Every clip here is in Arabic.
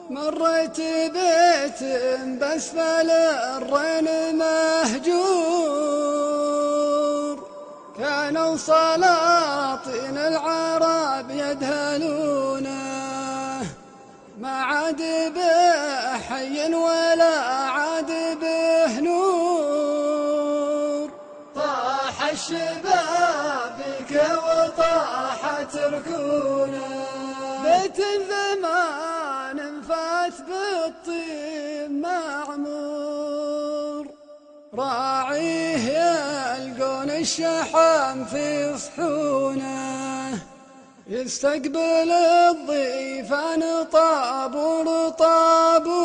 مريت بيت بأسفل الرين مهجور، كانوا سلاطين العرب يدهلونه، ما عاد به حي ولا عاد به نور. طاح الشباب بك وطاحت ركونه، بيت زمان فات بالطين معمور، راعيه يلقون الشحم في صحونه، يستقبل الضيفان طابور طابور،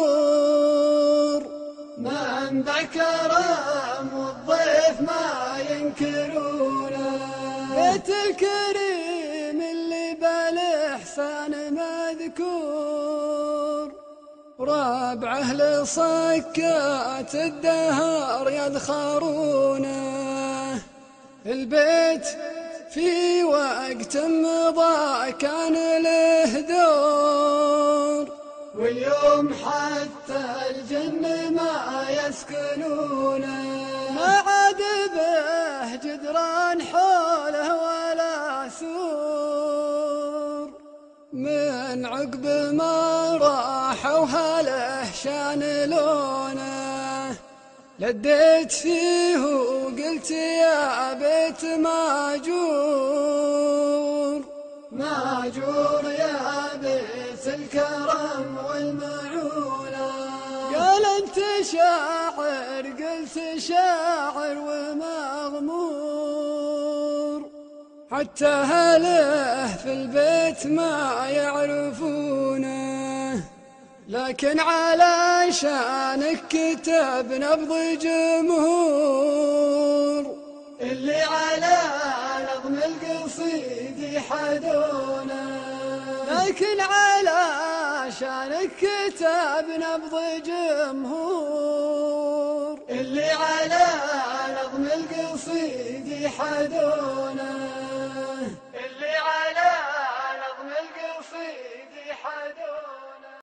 من ذكرهم والضيف ما ينكرونه. بيت الكريم اللي بالإحسان مذكور، ربعه لصكات الدهر يذخرونه، البيت في وقت مضى كان له دور، واليوم حتى الجن ما يسكنونه، ما عاد به جدران حوله ولا سور، من عقب ما راحوا هله شان لونه، لديت فيه وقلت يا بيت ماجور، ماجور يا بيت الكرم والمعونة. قال انت شاعر، قلت شاعر ومغمور، حتى أهله في البيت ما يعرفونه، لكن علشانك كتب نبض جمهور، اللي على نظم القصيد يحدونه، لكن علشانك كتب نبض جمهور، اللي على نظم القصيد يحدونه.